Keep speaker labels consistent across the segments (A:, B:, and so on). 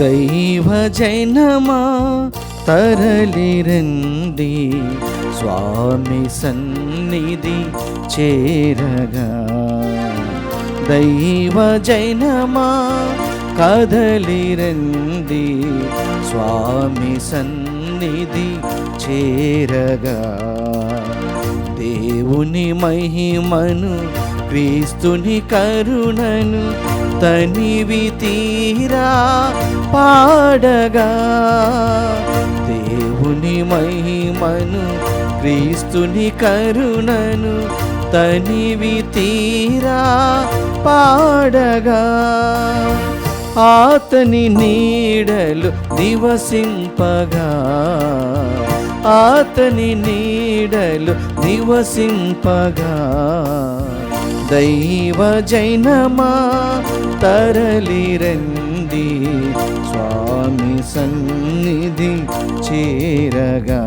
A: దైవ జనమా తరలిరండి, స్వామి సన్నిధి చేరగా. దైవ జనమా కదలిరండి, స్వామి సన్నిధి చేరగా. దేవుని మహిమను, క్రీస్తుని కరుణను తనివి తీరా పాడగా. దేవుని మహిమను, క్రీస్తుని కరుణను తనివి తీరా పాడగా. ఆతని నీడలు నివసింపగా, ఆతని నీడలు నివసింపగా. దైవ జనమా తరలిరండి, స్వామి సన్నిధి చేరగా.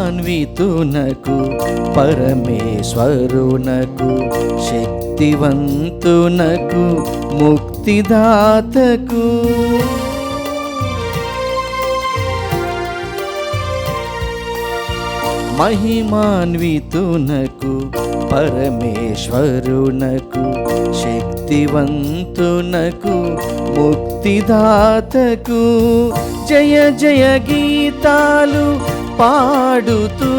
A: మహిమాన్వితునకు, పరమేశ్వరునకు, శక్తివంతునకు, ముక్తిదాతకు, మహిమాన్వితునకు, పరమేశ్వరునకు, శక్తివంతునకు, ముక్తిదాతకు జయ జయ గీతాలు పాడుతూ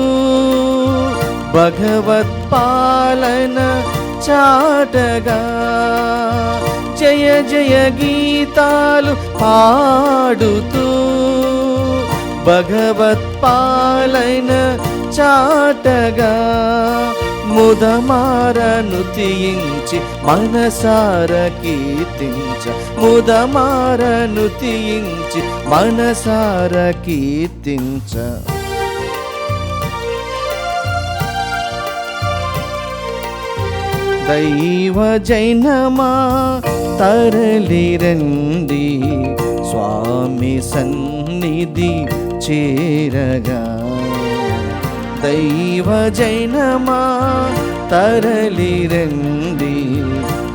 A: భగవత్పాలన చాటగా. జయ జయ గీతాలు పాడుతూ భగవత్పాలన చాటగా. ముదమారను తీయించి మనసార కీర్తించ, ముదమారను తీయించి మనసార కీర్తించ. దైవ జనమా తరలిరండి, స్వామి సన్నిధి చేరగా. దైవ జనమా తరలిరండి,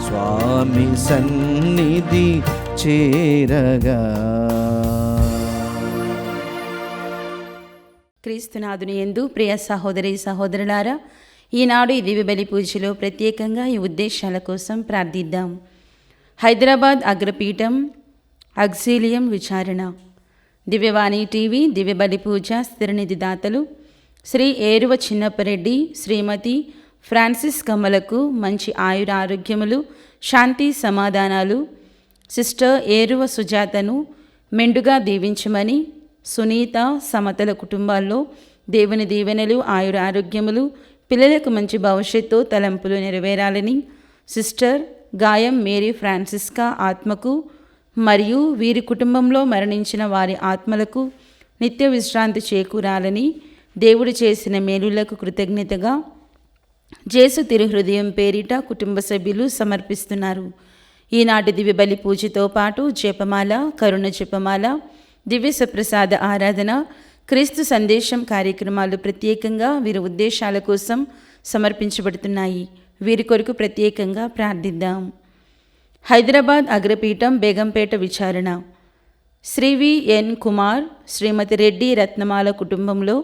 A: స్వామి సన్నిధి చేరగా.
B: క్రీస్తునాథుని యందు ప్రియ సహోదరి సహోదరులారా, ఈనాడు ఈ దివ్య బలి పూజలో ప్రత్యేకంగా ఈ ఉద్దేశాల కోసం ప్రార్థిద్దాం. హైదరాబాద్ అగ్రపీఠం అగ్జీలియం విచారణ, దివ్యవాణి టీవీ దివ్య బలి పూజ స్థిరనిధి దాతలు శ్రీ ఏరువ చిన్నప్పరెడ్డి, శ్రీమతి ఫ్రాన్సిస్ కమ్మలకు మంచి ఆయురారోగ్యములు, శాంతి సమాధానాలు, సిస్టర్ ఏరువ సుజాతను మెండుగా దీవించమని, సునీత సమతల కుటుంబాల్లో దేవుని దీవెనలు, ఆయురారోగ్యములు, పిల్లలకు మంచి భవిష్యత్తు తలంపులు నెరవేరాలని, సిస్టర్ గాయం మేరీ ఫ్రాన్సిస్కా ఆత్మకు మరియు వీరి కుటుంబంలో మరణించిన వారి ఆత్మలకు నిత్య విశ్రాంతి చేకూరాలని, దేవుడు చేసిన మేలులకు కృతజ్ఞతగా జేసు తిరుహృదయం పేరిట కుటుంబ సభ్యులు సమర్పిస్తున్నారు. ఈనాటి దివ్య బలి పూజతో పాటు జపమాల, కరుణ జపమాల, దివ్య సప్రసాద ఆరాధన, క్రీస్తు సందేశం కార్యక్రమాలు ప్రత్యేకంగా వీరి ఉద్దేశాల కోసం సమర్పించబడుతున్నాయి. వీరి కొరకు ప్రత్యేకంగా ప్రార్థిద్దాం. హైదరాబాద్ అగ్రపీఠం బేగంపేట విచారణ, శ్రీ వి.ఎన్. కుమార్, శ్రీమతి రెడ్డి రత్నమాల కుటుంబంలో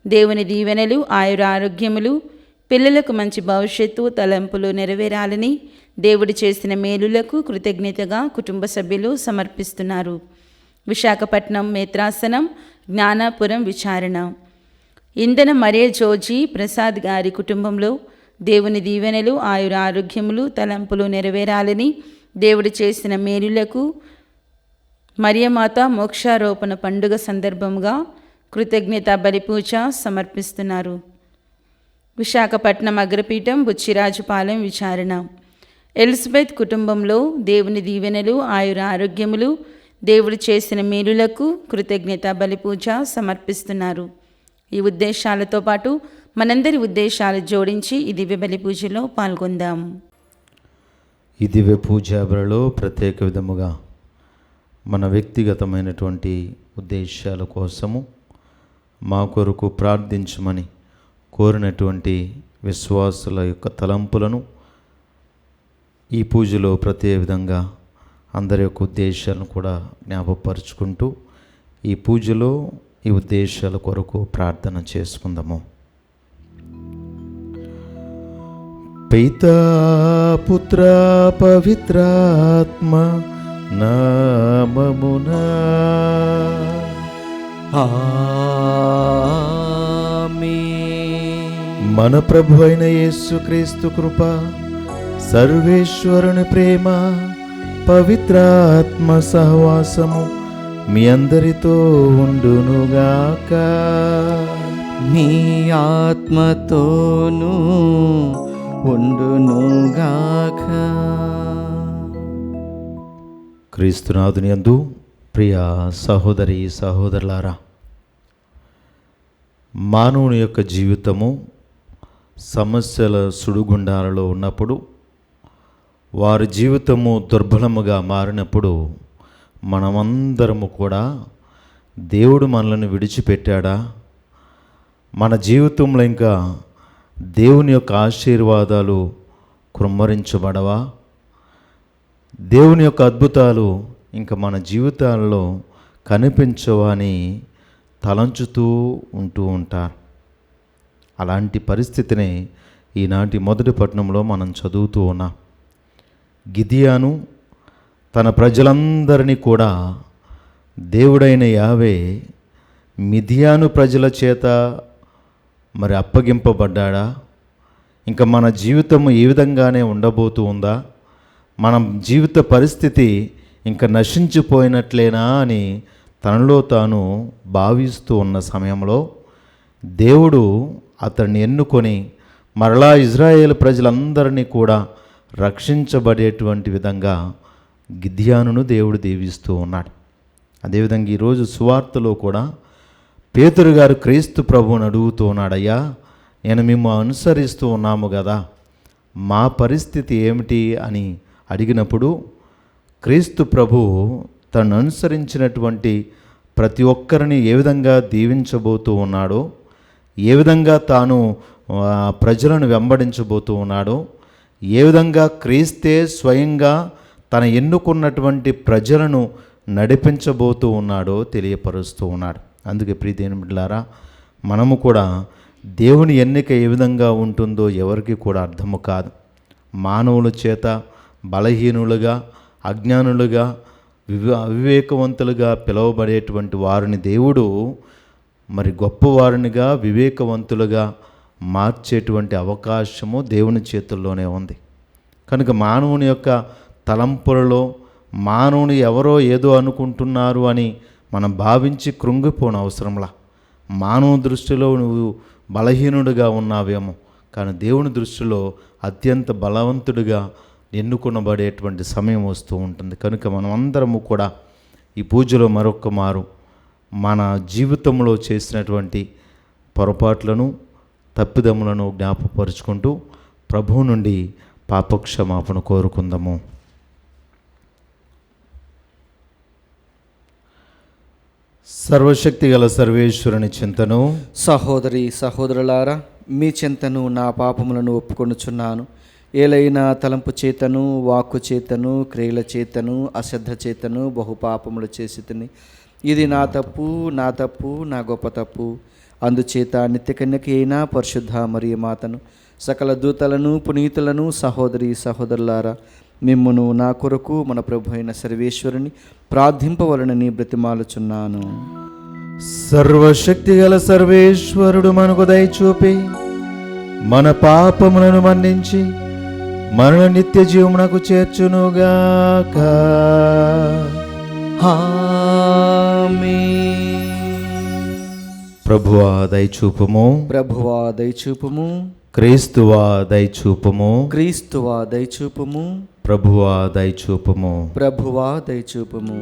B: దేవుని దీవెనలు, ఆయురారోగ్యములు, పిల్లలకు మంచి భవిష్యత్తు తలంపులు నెరవేరాలని, దేవుడు చేసిన మేలులకు కృతజ్ఞతగా కుటుంబ సభ్యులు సమర్పిస్తున్నారు. విశాఖపట్నం మేత్రాసనం జ్ఞానాపురం విచారణ, ఇంధన మరే జోజీ ప్రసాద్ గారి కుటుంబంలో దేవుని దీవెనలు, ఆయురారోగ్యములు, తలంపులు నెరవేరాలని, దేవుడు చేసిన మేలులకు మరియమాత మోక్షారోపణ పండుగ సందర్భంగా కృతజ్ఞత బలిపూజ సమర్పిస్తున్నారు. విశాఖపట్నం అగ్రపీఠం బుచ్చిరాజుపాలెం విచారణ, ఎలిజబెత్ కుటుంబంలో దేవుని దీవెనలు, ఆయుర ఆరోగ్యములు, దేవుడు చేసిన మేలులకు కృతజ్ఞత బలి పూజ సమర్పిస్తున్నారు. ఈ ఉద్దేశాలతో పాటు మనందరి ఉద్దేశాలు జోడించి ఈ దివ్య బలి పూజలో పాల్గొందాం.
C: ఈ దివ్య పూజాబలిలో ప్రత్యేక విధముగా మన వ్యక్తిగతమైనటువంటి ఉద్దేశాల కోసము మా కొరకు ప్రార్థించమని కోరినటువంటి విశ్వాసుల యొక్క తలంపులను ఈ పూజలో ప్రత్యేక విధంగా అందరి యొక్క ఉద్దేశాలను కూడా జ్ఞాపకపరుచుకుంటూ ఈ పూజలో ఈ ఉద్దేశాల కొరకు ప్రార్థన చేసుకుందాము. పితా పుత్ర పవిత్రాత్మ నామమునా
A: ఆమేన్.
C: మన ప్రభు అయిన యేసుక్రీస్తు కృప, సర్వేశ్వరుని ప్రేమ, పవిత్రాత్మ సహవాసము మీ అందరితో ఉండునుగాక.
A: నీ ఆత్మతోనూ ఉండునుగాక.
C: క్రీస్తునాథుని యందు ప్రియ సహోదరి సహోదరులారా, మానవుని యొక్క జీవితము సమస్యల సుడిగుండాలలో ఉన్నప్పుడు, వారి జీవితము దుర్బలముగా మారినప్పుడు మనమందరము కూడా దేవుడు మనల్ని విడిచిపెట్టాడా, మన జీవితంలో ఇంకా దేవుని యొక్క ఆశీర్వాదాలు కృమ్మరించబడవా, దేవుని యొక్క అద్భుతాలు ఇంకా మన జీవితాల్లో కనిపించవా అని తలంచుతూ ఉంటూ ఉంటారు. అలాంటి పరిస్థితిని ఈనాటి మొదటి పట్టణంలో మనం చదువుతూ ఉన్నాం. గిదియోను తన ప్రజలందరినీ కూడా దేవుడైన యావే మిదియాను ప్రజల చేత మరి అప్పగింపబడ్డా, ఇంకా మన జీవితం ఈ విధంగానే ఉండబోతూ ఉందా, మన జీవిత పరిస్థితి ఇంకా నశించిపోయినట్లేనా అని తనలో తాను భావిస్తూ ఉన్న సమయంలో దేవుడు అతన్ని ఎన్నుకొని మరలా ఇజ్రాయేల్ ప్రజలందరినీ కూడా రక్షించబడేటువంటి విధంగా గిద్యోనును దేవుడు దీవిస్తూ ఉన్నాడు. అదేవిధంగా ఈరోజు సువార్తలో కూడా పేతురు గారు క్రీస్తు ప్రభువుని అడుగుతూ ఉన్నాడు, అయ్యా నేను మిమ్మల్ని అనుసరిస్తూ ఉన్నాము కదా, మా పరిస్థితి ఏమిటి అని అడిగినప్పుడు క్రీస్తు ప్రభు తను అనుసరించినటువంటి ప్రతి ఒక్కరిని ఏ విధంగా దీవించబోతూ ఉన్నాడో, ఏ విధంగా తాను ప్రజలను వెంబడించబోతూ ఉన్నాడో, ఏ విధంగా క్రీస్తే స్వయంగా తన ఎన్నుకున్నటువంటి ప్రజలను నడిపించబోతూ ఉన్నాడో తెలియపరుస్తూ ఉన్నాడు. అందుకే ప్రియదేవుని బిడ్డలారా, మనము కూడా దేవుని ఎన్నిక ఏ విధంగా ఉంటుందో ఎవరికి కూడా అర్థము కాదు. మానవుల చేత బలహీనులుగా, అజ్ఞానులుగా, అవివేకవంతులుగా పిలువబడేటువంటి వారిని దేవుడు మరి గొప్పవారినిగా, వివేకవంతులుగా మార్చేటువంటి అవకాశము దేవుని చేతుల్లోనే ఉంది. కనుక మానవుని యొక్క తలంపులలో మానవుని ఎవరో ఏదో అనుకుంటున్నారు అని మనం భావించి కృంగిపోని అవసరంలా. మానవ దృష్టిలో నువ్వు బలహీనుడిగా ఉన్నావేమో, కానీ దేవుని దృష్టిలో అత్యంత బలవంతుడిగా ఎన్నుకొనబడేటువంటి సమయం వస్తూ ఉంటుంది. కనుక మనం అందరము కూడా ఈ పూజలో మరొక్క మారు మన జీవితంలో చేసినటువంటి పొరపాట్లను, తప్పిదములను జ్ఞాపకపరుచుకుంటూ ప్రభువు నుండి పాపక్షమాపణ కోరుకుందాము. సర్వశక్తి గల సర్వేశ్వరుని చింతను,
A: సహోదరి సహోదరులారా, మీ చింతను నా పాపములను ఒప్పుకొనుచున్నాను. ఏలైనా తలంపు చేతను, వాక్కు చేతను, క్రియల చేతను, అశ్రద్ధ చేతను బహుపాపములు చేసి తిని, ఇది నా తప్పు, నా తప్పు, నా గొప్ప తప్పు. అందుచేత నిత్యకన్యకి అయిన పరిశుద్ధ మరియ మాతను, సకల దూతలను, పునీతులను, సహోదరి సహోదరులారా, మిమ్మును నా కొరకు మన ప్రభు అయిన సర్వేశ్వరుని ప్రార్థింపవలనని బ్రతిమాలుచున్నాను.
C: సర్వశక్తి గల సర్వేశ్వరుడు మనకు దయచూపి మన పాపములను మన్నించి మన నిత్య జీవమునకు చేర్చునుగాక.
A: ఆమేన్.
C: ప్రభువా దయచూపుము,
A: ప్రభువా దయచూపుము,
C: క్రీస్తువా దయచూపుము.
A: క్రీస్తువా దయచూపుము.
C: ప్రభువా దయచూపుము.
A: ప్రభువా దయచూపుము.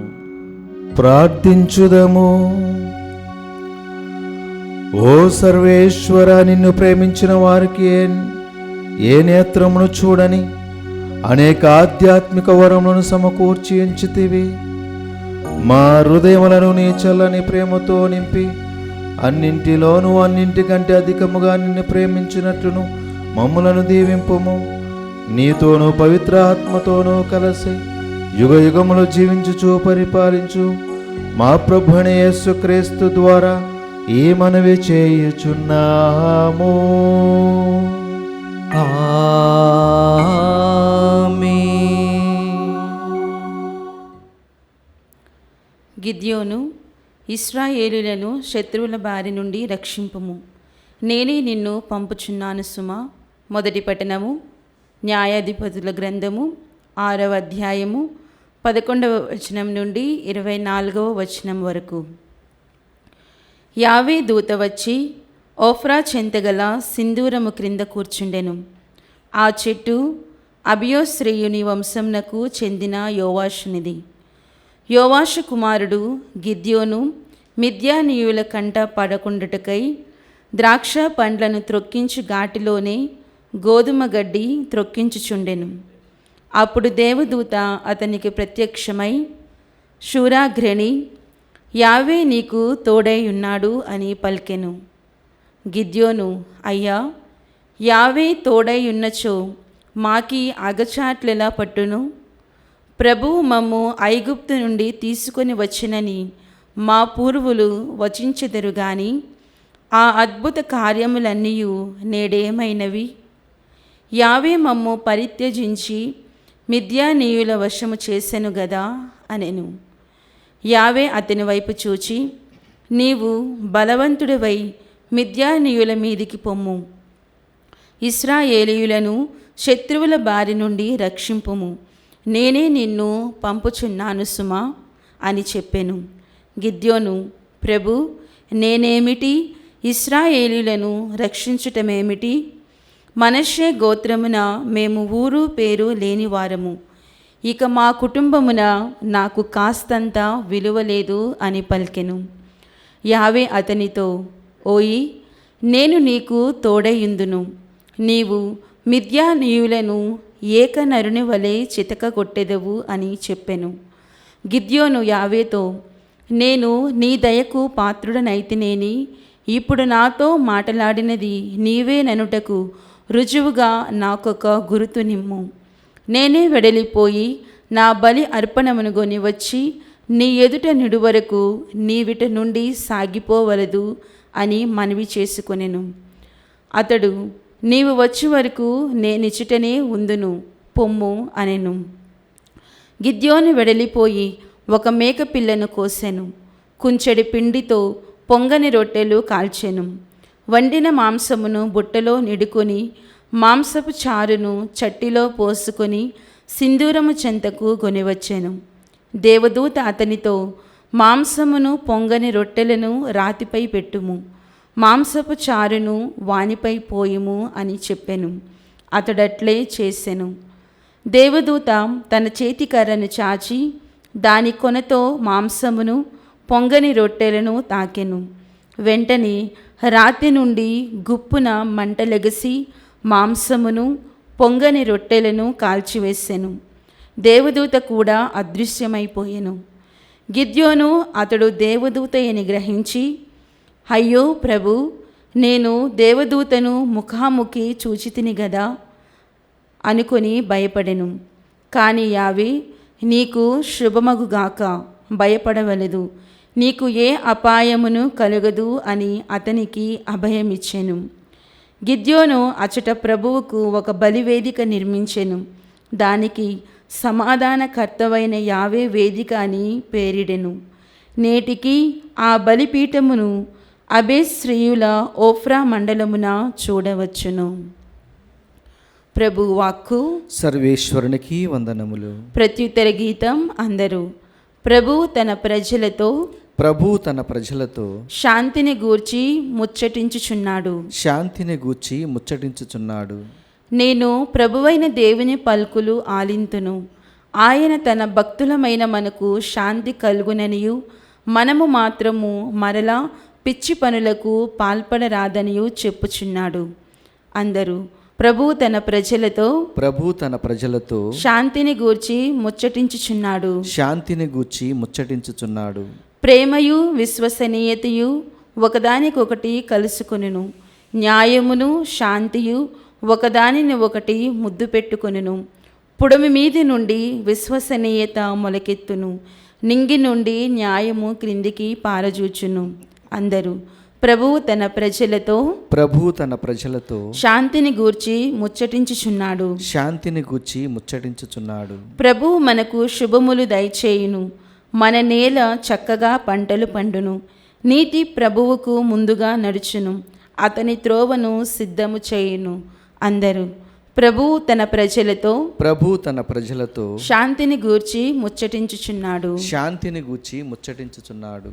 C: ప్రార్థించుదము. ఓ సర్వేశ్వర, నిన్ను ప్రేమించిన వారికి ఏ నేత్రమును చూడని అనేక ఆధ్యాత్మిక వరములను సమకూర్చి ఎంచితివి. మా హృదయములను నీ చల్లని ప్రేమతో నింపి అన్నింటిలోనూ అన్నింటికంటే అధికముగా నిన్ను ప్రేమించినట్లును మమ్ములను దీవింపుము. నీతోనూ పవిత్ర ఆత్మతోనూ కలిసి యుగ యుగములు జీవించుచు పరిపాలించు మా ప్రభువైన యేసుక్రీస్తు ద్వారా ఈ మనవి చేయుచున్నాము.
B: గిద్యోను, ఇశ్రాయేలులను శత్రువుల బారి నుండి రక్షింపుము. నేనే నిన్ను పంపుచున్నాను సుమా. మొదటి పట్టణము న్యాయాధిపతుల గ్రంథము 6వ అధ్యాయము 11వ వచనం నుండి 24వ వచనం వరకు. యావే దూత వచ్చి ఓఫ్రా చెంతగల సింధూరము క్రింద కూర్చుండెను. ఆ చెట్టు అబియోశ్రేయుని వంశంనకు చెందిన యోవాషునిది. యోవాషు కుమారుడు గిద్యోను మిద్యానీయుల కంట పడకుండుటకై ద్రాక్ష పండ్లను త్రొక్కించు ఘాటిలోనే గోధుమ గడ్డి త్రొక్కించుచుండెను. అప్పుడు దేవదూత అతనికి ప్రత్యక్షమై, శూరాగ్రణి, యావే నీకు తోడై ఉన్నాడు అని పలికెను. గిద్యోను, అయ్యా, యావే తోడై ఉన్నచో మాకి అగచాట్లెలా పట్టును? ప్రభువు మమ్ము ఐగుప్తు నుండి తీసుకొని వచ్చినని మా పూర్వులు వచించెదరు గాని ఆ అద్భుత కార్యములన్నీ నేడేమైనవి? యావే మమ్ము పరిత్యజించి మిద్యానీయుల వశము చేసెను గదా అనెను. యావే అతని వైపు చూచి, నీవు బలవంతుడివై మిద్యానీయుల మీదికి పొమ్ము, ఇశ్రాయేలీయులను శత్రువుల బారి నుండి రక్షింపుము. నేనే నిన్ను పంపుచున్నాను సుమా అని చెప్పెను. గిద్యోను, ప్రభు, నేనేమిటి? ఇశ్రాయేలీయులను రక్షించుటమేమిటి? మనష్షే గోత్రమున మేము ఊరు పేరు లేనివారము. ఇక మా కుటుంబమున నాకు కాస్తంత విలువ లేదు అని పలికెను. యావే అతనితో, ఓయి, నేను నీకు తోడయుందును. నీవు మిద్యానీయులను ఏకనరుని వలె చితకగొట్టెదవు అని చెప్పెను. గిద్యోను యావేతో, నేను నీ దయకు పాత్రుడనైతినేని ఇప్పుడు నాతో మాటలాడినది నీవేననుటకు రుజువుగా నాకొక గురుతు నిమ్ము. నేనే వెడలిపోయి నా బలి అర్పణమును గొని వచ్చి నీ ఎదుట నిడువరకు నీవిట నుండి సాగిపోవలదు అని మనవి చేసుకొనెను. అతడు, నీవు వచ్చి వరకు నేనిచుటనే ఉందును, పొమ్ము అనెను. గిద్యోను వెడలిపోయి ఒక మేకపిల్లను కోసెను. కుంచెడి పిండితో పొంగని రొట్టెలు కాల్చెను. వండిన మాంసమును బుట్టలో నిడుకొని మాంసపు చారును చట్టిలో పోసుకొని సింధూరము చెంతకు కొనివచ్చెను. దేవదూత అతనితో, మాంసమును పొంగని రొట్టెలను రాతిపై పెట్టుము, మాంసపు చారును వానిపై పోయుము అని చెప్పెను. అతడట్లే చేసెను. దేవదూత తన చేతికర్రను చాచి దాని కొనతో మాంసమును పొంగని రొట్టెలను తాకెను. వెంటనే రాతి నుండి గుప్పున మంటలెగసి మాంసమును పొంగని రొట్టెలను కాల్చివేసెను. దేవదూత కూడా అదృశ్యమైపోయెను. గిద్యోను అతడు దేవదూతయని గ్రహించి, అయ్యో ప్రభు, నేను దేవదూతను ముఖాముఖి చూచితిని గదా అనుకొని భయపడెను. కానీ యావే, నీకు శుభమగుగాక, భయపడవలదు, నీకు ఏ అపాయమును కలుగదు అని అతనికి అభయమిచ్చెను. గిద్యోను అచట ప్రభువుకు ఒక బలివేదిక నిర్మించెను. దానికి సమాధానకర్తవైన యావే వేదిక అని పేరిడెను. నేటికి ఆ బలిపీఠమును అబేశ్రీయుల ఓఫ్రా మండలమున చూడవచ్చును. ప్రభు వాక్కు.
A: సర్వేశ్వరునికి వందనములు.
B: ప్రత్యుత్తర గీతం అందరూ. ప్రభు తన ప్రజలతో
A: ప్రభు తన ప్రజలతో
B: శాంతిని గూర్చి ముచ్చటించుచున్నాడు.
A: శాంతిని గూర్చి ముచ్చటించుచున్నాడు.
B: నేను ప్రభువైన దేవుని పలుకులు ఆలింతును. ఆయన తన భక్తులమైన మనకు శాంతి కలుగుననియు, మనము మాత్రము మరలా పిచ్చి పనులకు పాల్పడరాదనియు చెప్పుచున్నాడు. అందరూ ప్రభు తన ప్రజలతో శాంతిని గూర్చి ముచ్చటించుచున్నాడు.
A: శాంతిని గూర్చి ముచ్చటించుచున్నాడు.
B: ప్రేమయు విశ్వసనీయతయు ఒకదానికొకటి కలుసుకొనును. న్యాయమును శాంతియు ఒకదానిని ఒకటి ముద్దు పెట్టుకొనును. పుడమి మీది నుండి విశ్వసనీయత మొలకెత్తును. నింగి నుండి న్యాయము క్రిందికి పారజూచును. అందరూ ప్రభువు తన ప్రజలతో శాంతిని గూర్చి ముచ్చటించుచున్నాడు.
A: శాంతిని గూర్చి ముచ్చటించుచున్నాడు.
B: ప్రభువు మనకు శుభములు దయచేయును. మన నేల చక్కగా పంటలు పండును. నీతి ప్రభువుకు ముందుగా నడుచును. అతని త్రోవను సిద్ధము చేయును. అందరూ ప్రభువు తన ప్రజలతో శాంతిని గూర్చి ముచ్చటించుచున్నాడు.
A: శాంతిని గూర్చి ముచ్చటించుచున్నాడు.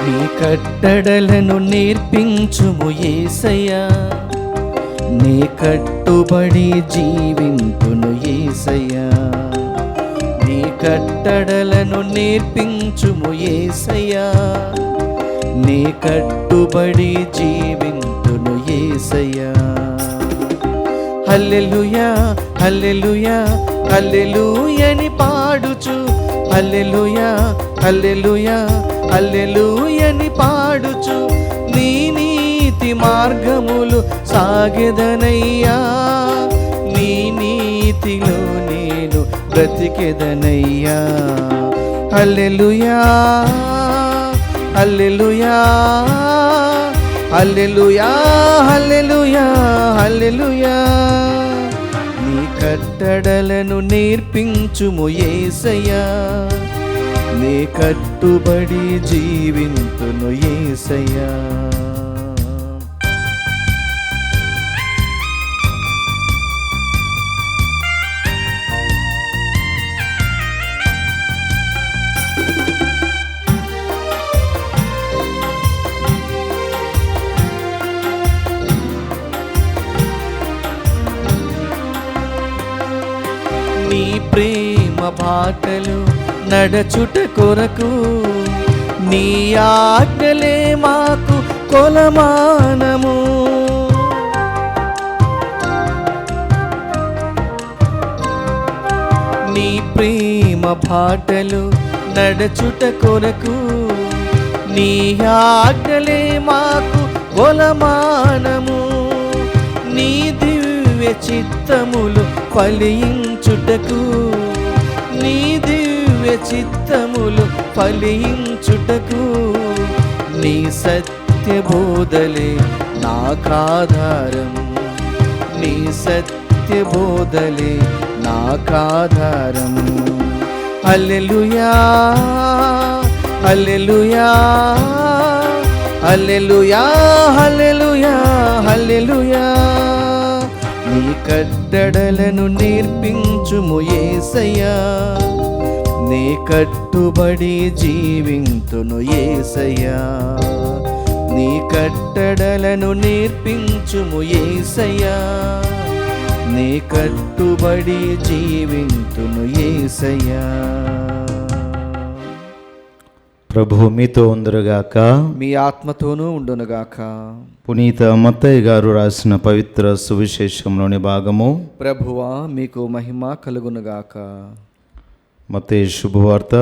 A: నీ కట్టడలను నేర్పించుము యేసయ్యా, నీ కట్టుబడి జీవింతును యేసయ్యా. నీ కట్టడలను నేర్పించుము యేసయ్యా, నీ కట్టుబడి జీవింతును యేసయ్యా. హల్లెలూయా హల్లెలూయా హల్లెలూయని పాడుచు, హల్లెలూయా హల్లెలూయా హల్లెలూయని పాడుచు, నీ నీతి మార్గములు సాగెదనయ్యా. నీ నీతిలో నేను బ్రతికెదనయ్యా. హల్లెలూయా హల్లెలూయా హల్లెలూయా హల్లెలూయా హల్లెలూయా. నీ కట్టడలను నేర్పించుము యేసయ్యా, నీ కట్టుబడి జీవింతును యేసయ్యా. నీ ప్రేమ బాటలు నడచుట కొరకు, నీ ఆజ్ఞలే మాకు కొలమానము. నీ ప్రేమ బాటలు నడచుట కొరకు, నీ ఆజ్ఞలే మాకు కొలమానము. నీ దివ్య చిత్తములు ఫలించుటకు, నీ దివ్య చిత్తములు ఫలించుటకు, నీ సత్య బోధలే నాకాధారం. నీ సత్య బోధలే నాకాధారం. హల్లెలూయా హల్లెలూయా హల్లెలూయా హల్లెలూయా హల్లెలూయా. నీ కట్టడలను నేర్పించుము యేసయ్యా, నీ కట్టుబడి జీవింతును యేసయ్యా. నీ కట్టడలను నేర్పించుము యేసయ్యా, నీ కట్టుబడి జీవింతును యేసయ్యా.
C: ప్రభు మీతో ఉందరుగాక,
A: మీ ఆత్మతోనూ ఉండునుగాక.
C: పునీత మత్తయ్య గారు రాసిన పవిత్ర సువిశేషంలోని భాగము.
A: ప్రభువా మీకు మహిమ కలుగునుగాక.
C: మత్తయి శుభవార్త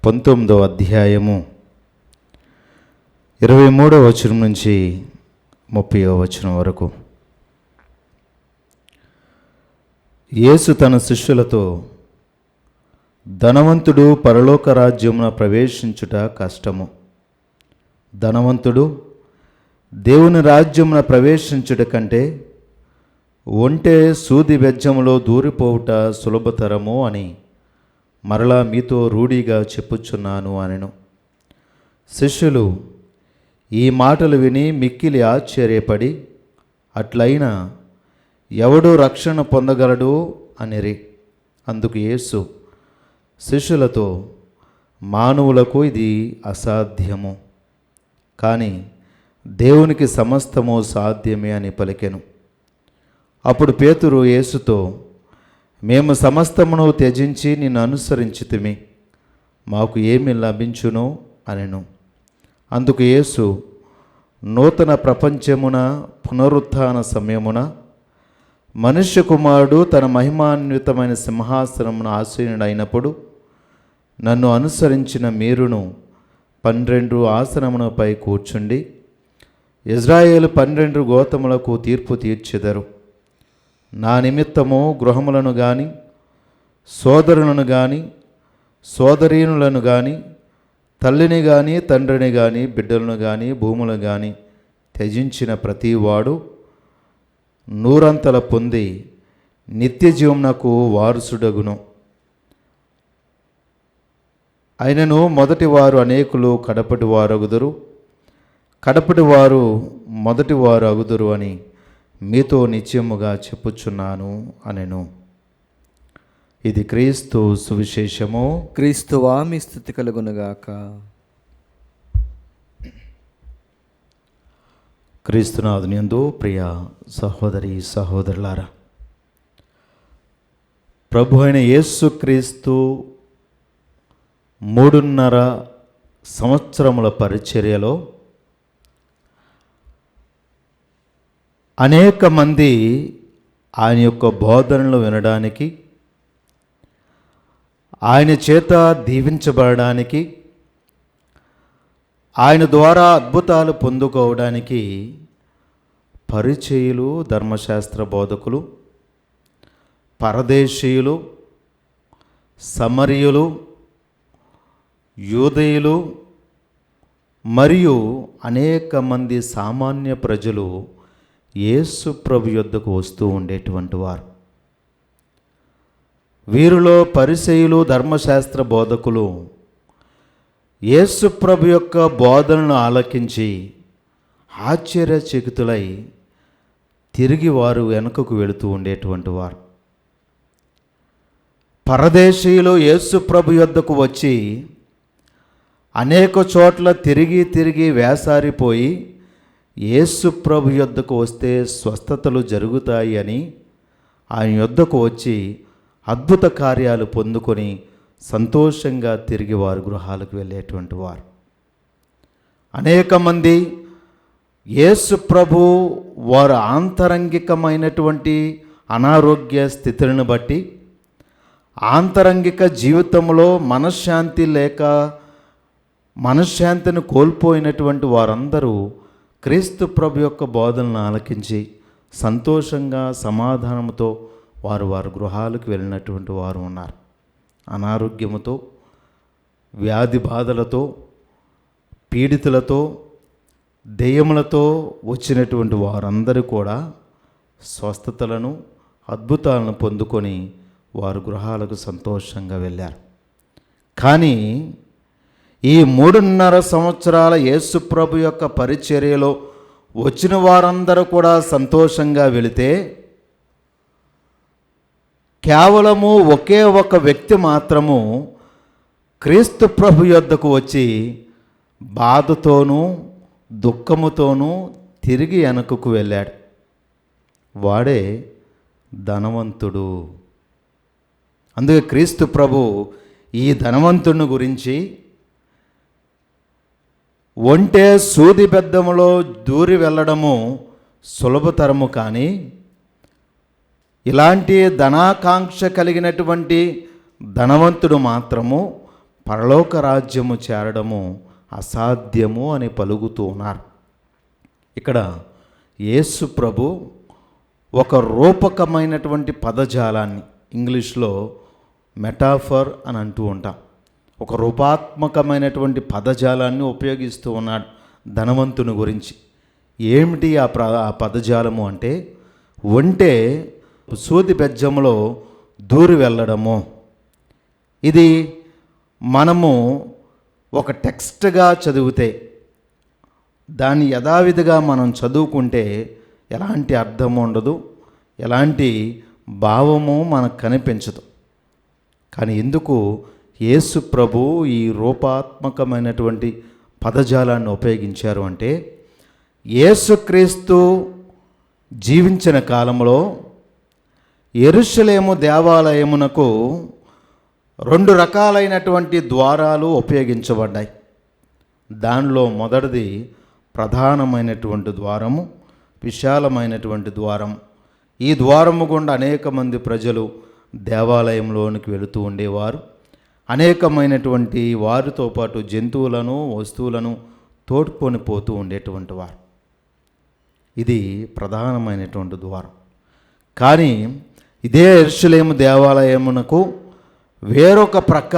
C: 19వ అధ్యాయము 23వ వచనం నుంచి 30వ వచనం వరకు. యేసు తన శిష్యులతో, ధనవంతుడు పరలోక రాజ్యమున ప్రవేశించుట కష్టము. ధనవంతుడు దేవుని రాజ్యమున ప్రవేశించుట కంటే ఒంటె సూది బెజ్జములో దూరిపోవుట సులభతరము అని మరలా మీతో రూఢిగా చెప్పుచున్నాను అనెను. శిష్యులు ఈ మాటలు విని మిక్కిలి ఆశ్చర్యపడి, అట్లయినా ఎవడు రక్షణ పొందగలడు అనిరి. అందుకు యేసు శిష్యులతో, మానవులకు ఇది అసాధ్యము, కానీ దేవునికి సమస్తము సాధ్యమే అని పలికెను. అప్పుడు పేతురు యేసుతో, మేము సమస్తమును త్యజించి నిన్ను అనుసరించితిమి, మాకు ఏమి లభించును అనెను. అందుకు యేసు, నూతన ప్రపంచమున పునరుత్థాన సమయమున మనుష్య కుమారుడు తన మహిమాన్వితమైన సింహాసనమును ఆసీనుడైనప్పుడు నన్ను అనుసరించిన మీరును 12 ఆసనములపై కూర్చుండి ఇజ్రాయేలు 12 గోత్రములకు తీర్పు తీర్చెదరు. నా నిమిత్తము గృహములను గాని, సోదరులను గాని, సోదరీనులను గాని, తల్లిని గాని, తండ్రిని గాని, బిడ్డలను గాని, భూములను గాని త్యజించిన ప్రతివాడు 100 పొంది నిత్య జీవమునకు వారసుడగును. అయినను మొదటి వారు అనేకులు కడపటి వారు అగుదురు, కడపటి వారు మొదటి వారు అగుదురు అని మీతో నిశ్చయముగా చెప్పుచున్నాను అనెను. ఇది క్రీస్తు సువిశేషము.
A: క్రీస్తువా మీ స్థుతి కలుగునుగాక.
C: క్రీస్తునాథునియందు ప్రియ సహోదరి సహోదరులారా, ప్రభు అయిన యేసు క్రీస్తు 3.5 సంవత్సరముల పరిచర్యలో అనేక మంది ఆయన యొక్క బోధనలు వినడానికి, ఆయన చేత దీవించబడడానికి, ఆయన ద్వారా అద్భుతాలు పొందుకోవడానికి పరిచయులు, ధర్మశాస్త్ర బోధకులు, పరదేశీయులు, సమరయులు, యూదయులు మరియు అనేక మంది సామాన్య ప్రజలు యేసు ప్రభు యొద్దకు వస్తూ ఉండేటువంటి వారు. వీరిలో పరిసయ్యులు, ధర్మశాస్త్ర బోధకులు యేసు ప్రభు యొక్క బోధనను ఆలకించి ఆశ్చర్యచకితులై తిరిగి వారు వెనుకకు వెళుతూ ఉండేటువంటి వారు. పరదేశీయులు యేసు ప్రభు యొద్దకు వచ్చి అనేక చోట్ల తిరిగి వేసారిపోయి యేసు ప్రభు యొద్దకు వస్తే స్వస్థతలు జరుగుతాయి అని ఆయన యొద్దకు వచ్చి అద్భుత కార్యాలు పొందుకొని సంతోషంగా తిరిగి వారి గృహాలకు వెళ్ళేటువంటి వారు. అనేక మంది యేసు ప్రభు వారి ఆంతరంగికమైనటువంటి అనారోగ్య స్థితులను బట్టి, ఆంతరంగిక జీవితంలో మనశ్శాంతి లేక మనశ్శాంతిని కోల్పోయినటువంటి వారందరూ క్రీస్తు ప్రభు యొక్క బోధనలను ఆలకించి సంతోషంగా సమాధానంతో వారి గృహాలకు వెళ్ళినటువంటి వారు ఉన్నారు. అనారోగ్యముతో, వ్యాధి బాధలతో, పీడితులతో, దెయ్యములతో వచ్చినటువంటి వారందరూ కూడా స్వస్థతలను, అద్భుతాలను పొందుకొని వారు గృహాలకు సంతోషంగా వెళ్ళారు. కానీ ఈ 3.5 సంవత్సరాల యేసు ప్రభు యొక్క పరిచర్యలో వచ్చిన వారందరూ కూడా సంతోషంగా వెళితే కేవలము ఒకే ఒక వ్యక్తి మాత్రము క్రీస్తు ప్రభు యొద్దకు వచ్చి బాధతోనూ దుఃఖముతోనూ తిరిగి వెనుకకు వెళ్ళాడు. వాడే ధనవంతుడు. అందుకే క్రీస్తు ప్రభు ఈ ధనవంతుని గురించి ఒంటె సూది బెద్దములో దూరి వెళ్ళడము సులభతరము, కానీ ఇలాంటి ధనాకాంక్ష కలిగినటువంటి ధనవంతుడు మాత్రము పరలోక రాజ్యము చేరడము అసాధ్యము అని పలుకుతూ ఉన్నారు. ఇక్కడ యేసు ప్రభు ఒక రూపకమైనటువంటి పదజాలాన్ని, ఇంగ్లీష్లో మెటాఫర్ అని అంటూ ఉంటాం. ఒక రూపాత్మకమైనటువంటి పదజాలాన్ని ఉపయోగిస్తూ ఉన్నాడు ధనవంతుని గురించి. ఏమిటి ఆ పదజాలము అంటే, ఒంటె సూది బెజ్జంలో దూరి వెళ్ళడము. ఇది మనము ఒక టెక్స్ట్గా చదివితే, దాన్ని యథావిధిగా మనం చదువుకుంటే ఎలాంటి అర్థం ఉండదు, ఎలాంటి భావము మనకు కనిపించదు. కానీ ఎందుకు యేసు ప్రభు ఈ రూపాత్మకమైనటువంటి పదజాలాన్ని ఉపయోగించారు అంటే, యేసుక్రీస్తు జీవించిన కాలంలో యెరూషలేము దేవాలయమునకు 2 రకాలైనటువంటి ద్వారాలు ఉపయోగించబడ్డాయి. దానిలో మొదటిది ప్రధానమైనటువంటి ద్వారము, విశాలమైనటువంటి ద్వారం. ఈ ద్వారము గుండా అనేక మంది ప్రజలు దేవాలయంలోనికి వెళుతూ ఉండేవారు. అనేకమైనటువంటి వారితో పాటు జంతువులను, వస్తువులను తోడ్కొని పోతూ ఉండేటువంటి వారు. ఇది ప్రధానమైనటువంటి ద్వారం. కానీ ఇదే యెరూషలేము దేవాలయమునకు వేరొక ప్రక్క